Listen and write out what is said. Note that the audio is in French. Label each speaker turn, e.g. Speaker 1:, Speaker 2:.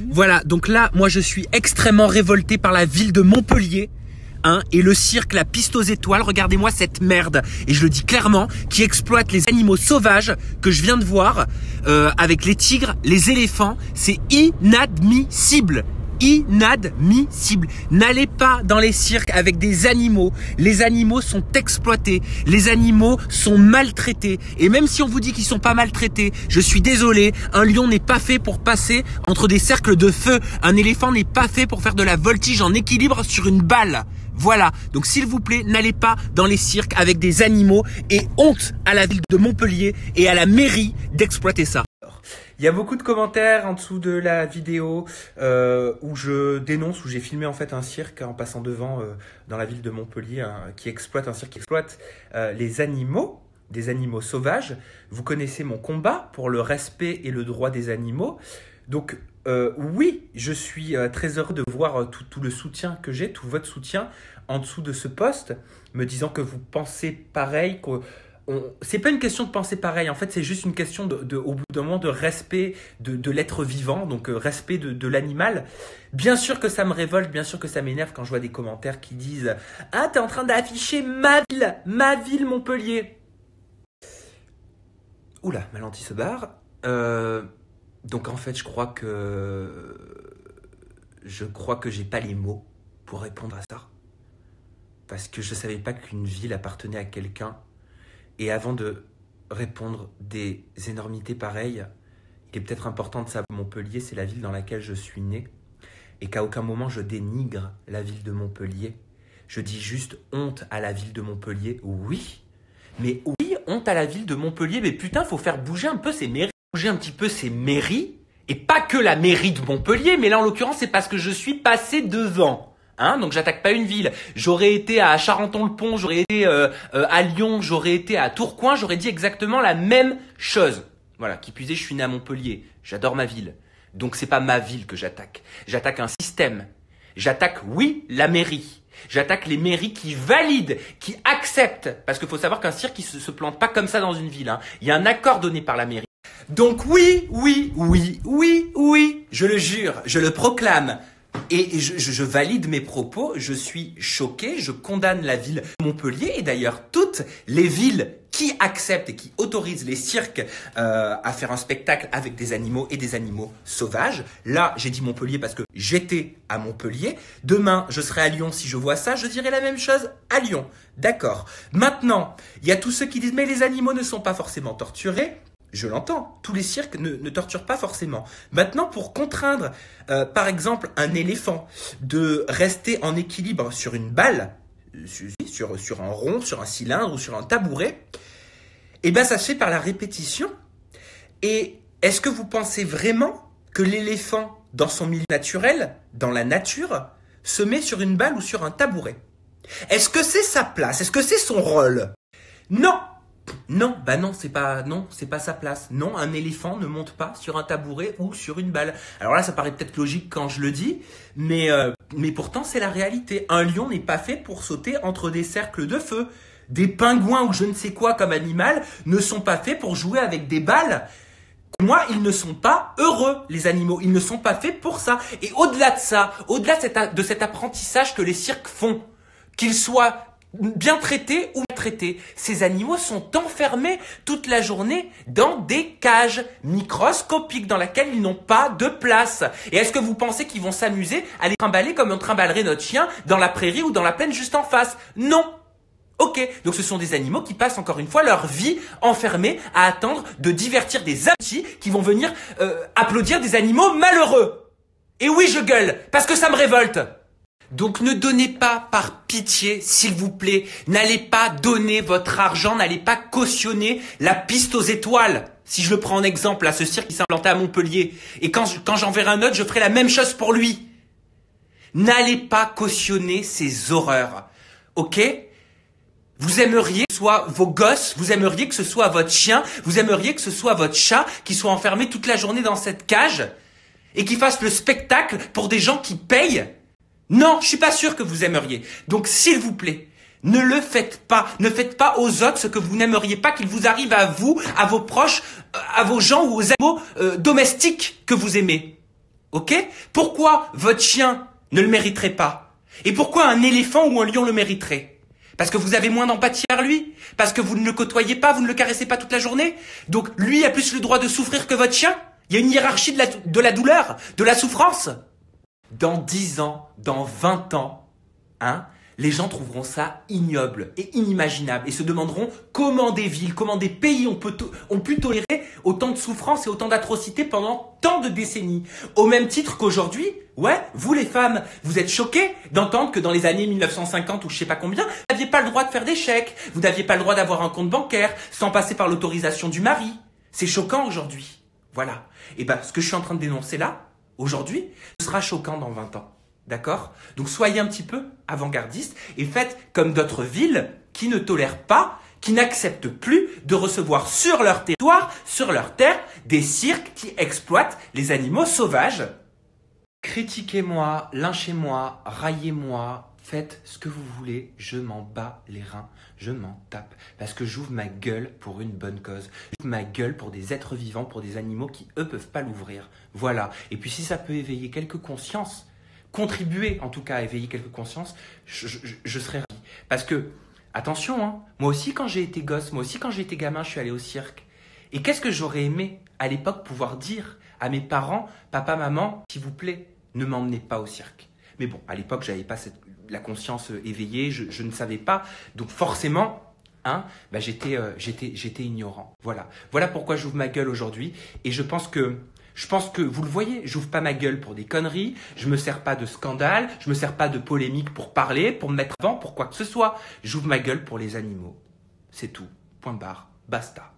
Speaker 1: Voilà, donc là, moi je suis extrêmement révolté par la ville de Montpellier. Hein, et le cirque, la piste aux étoiles, regardez-moi cette merde, et je le dis clairement, qui exploite les animaux sauvages que je viens de voir, avec les tigres, les éléphants, c'est inadmissible. Inadmissible. N'allez pas dans les cirques avec des animaux. Les animaux sont exploités. Les animaux sont maltraités. Et même si on vous dit qu'ils sont pas maltraités, je suis désolé, un lion n'est pas fait pour passer entre des cercles de feu. Un éléphant n'est pas fait pour faire de la voltige en équilibre sur une balle. Voilà, donc s'il vous plaît, n'allez pas dans les cirques avec des animaux et honte à la ville de Montpellier et à la mairie d'exploiter ça. Il y a beaucoup de commentaires en dessous de la vidéo où je dénonce, où j'ai filmé en fait un cirque en passant devant dans la ville de Montpellier qui exploite un cirque qui exploite les animaux, des animaux sauvages. Vous connaissez mon combat pour le respect et le droit des animaux. Donc oui, je suis très heureux de voir tout le soutien que j'ai, tout votre soutien en dessous de ce post, me disant que vous pensez pareil, que c'est pas une question de penser pareil, en fait c'est juste une question au bout d'un moment de respect de l'être vivant, donc respect de l'animal. Bien sûr que ça me révolte, bien sûr que ça m'énerve quand je vois des commentaires qui disent « Ah, t'es en train d'afficher ma ville Montpellier !» Oula, ma lentille se barre. Donc en fait je crois que j'ai pas les mots pour répondre à ça. Parce que je savais pas qu'une ville appartenait à quelqu'un. Et avant de répondre des énormités pareilles, il est peut-être important de savoir que Montpellier, c'est la ville dans laquelle je suis né. Et qu'à aucun moment je dénigre la ville de Montpellier. Je dis juste honte à la ville de Montpellier. Oui, mais oui, honte à la ville de Montpellier. Mais putain, faut faire bouger un peu ces mairies. Bouger un petit peu ces mairies. Et pas que la mairie de Montpellier, mais là en l'occurrence, c'est parce que je suis passé devant. Hein, donc j'attaque pas une ville. J'aurais été à Charenton-le-Pont, j'aurais été à Lyon, j'aurais été à Tourcoing, j'aurais dit exactement la même chose. Voilà, qui plus est, je suis né à Montpellier. J'adore ma ville. Donc c'est pas ma ville que j'attaque. J'attaque un système. J'attaque, oui, la mairie. J'attaque les mairies qui valident, qui acceptent. Parce qu'il faut savoir qu'un cirque, il se plante pas comme ça dans une ville. Hein. Il y a un accord donné par la mairie. Donc oui, je le jure, je le proclame. Et je valide mes propos, je suis choqué, je condamne la ville de Montpellier et d'ailleurs toutes les villes qui acceptent et qui autorisent les cirques à faire un spectacle avec des animaux et des animaux sauvages. Là, j'ai dit Montpellier parce que j'étais à Montpellier. Demain, je serai à Lyon. Si je vois ça, je dirai la même chose à Lyon. D'accord. Maintenant, il y a tous ceux qui disent « mais les animaux ne sont pas forcément torturés ». Je l'entends, tous les cirques ne torturent pas forcément. Maintenant, pour contraindre, par exemple, un éléphant de rester en équilibre sur une balle, sur un rond, sur un cylindre ou sur un tabouret, eh ben, ça se fait par la répétition. Et est-ce que vous pensez vraiment que l'éléphant, dans son milieu naturel, dans la nature, se met sur une balle ou sur un tabouret? Est-ce que c'est sa place? Est-ce que c'est son rôle? Non! Non, bah non, c'est pas sa place. Non, un éléphant ne monte pas sur un tabouret ou sur une balle. Alors là, ça paraît peut-être logique quand je le dis, mais pourtant c'est la réalité. Un lion n'est pas fait pour sauter entre des cercles de feu. Des pingouins ou je ne sais quoi comme animal ne sont pas faits pour jouer avec des balles. Moi, ils ne sont pas heureux, les animaux. Ils ne sont pas faits pour ça. Et au-delà de ça, au-delà de cet apprentissage que les cirques font, qu'ils soient bien traités ou maltraités, ces animaux sont enfermés toute la journée dans des cages microscopiques dans lesquelles ils n'ont pas de place. Et est-ce que vous pensez qu'ils vont s'amuser à les trimballer comme on trimballerait notre chien dans la prairie ou dans la plaine juste en face? Non. Ok, donc ce sont des animaux qui passent encore une fois leur vie enfermés à attendre de divertir des abrutis qui vont venir applaudir des animaux malheureux. Et oui, je gueule, parce que ça me révolte. Donc ne donnez pas par pitié, s'il vous plaît. N'allez pas donner votre argent, n'allez pas cautionner la piste aux étoiles. Si je le prends en exemple, à ce cirque qui s'est implanté à Montpellier. Et quand j'en verrai un autre, je ferai la même chose pour lui. N'allez pas cautionner ces horreurs. Ok ? Vous aimeriez que ce soit vos gosses, vous aimeriez que ce soit votre chien, vous aimeriez que ce soit votre chat qui soit enfermé toute la journée dans cette cage et qui fasse le spectacle pour des gens qui payent ? Non, je suis pas sûr que vous aimeriez. Donc, s'il vous plaît, ne le faites pas. Ne faites pas aux autres ce que vous n'aimeriez pas qu'il vous arrive à vous, à vos proches, à vos gens ou aux animaux domestiques que vous aimez. Ok? Pourquoi votre chien ne le mériterait pas? Et pourquoi un éléphant ou un lion le mériterait? Parce que vous avez moins d'empathie vers lui? Parce que vous ne le côtoyez pas, vous ne le caressez pas toute la journée? Donc lui a plus le droit de souffrir que votre chien? Il y a une hiérarchie de la douleur, de la souffrance? Dans 10 ans, dans 20 ans, hein, les gens trouveront ça ignoble et inimaginable et se demanderont comment des villes, comment des pays ont pu tolérer autant de souffrance et autant d'atrocités pendant tant de décennies. Au même titre qu'aujourd'hui, ouais, vous les femmes, vous êtes choquées d'entendre que dans les années 1950 ou je sais pas combien, vous n'aviez pas le droit de faire des chèques, vous n'aviez pas le droit d'avoir un compte bancaire sans passer par l'autorisation du mari. C'est choquant aujourd'hui. Voilà. Et ben, ce que je suis en train de dénoncer là, aujourd'hui, ce sera choquant dans 20 ans. D'accord? Donc soyez un petit peu avant-gardiste et faites comme d'autres villes qui ne tolèrent pas, qui n'acceptent plus de recevoir sur leur territoire, sur leur terre, des cirques qui exploitent les animaux sauvages. Critiquez-moi, lynchez-moi, raillez-moi, faites ce que vous voulez, je m'en bats les reins, je m'en tape. Parce que j'ouvre ma gueule pour une bonne cause. J'ouvre ma gueule pour des êtres vivants, pour des animaux qui, eux, peuvent pas l'ouvrir. Voilà. Et puis si ça peut éveiller quelques consciences, contribuer en tout cas à éveiller quelques consciences, je serais ravi. Parce que, attention, hein, moi aussi quand j'ai été gosse, moi aussi quand j'ai été gamin, je suis allé au cirque. Et qu'est-ce que j'aurais aimé à l'époque pouvoir dire à mes parents, papa, maman, s'il vous plaît, ne m'emmenez pas au cirque. Mais bon, à l'époque, j'avais pas la conscience éveillée, je ne savais pas. Donc forcément, hein, bah, j'étais ignorant. Voilà pourquoi j'ouvre ma gueule aujourd'hui. Et je pense que vous le voyez, j'ouvre pas ma gueule pour des conneries, je me sers pas de scandale, je me sers pas de polémique pour parler, pour me mettre avant, pour quoi que ce soit. J'ouvre ma gueule pour les animaux. C'est tout. Point barre. Basta.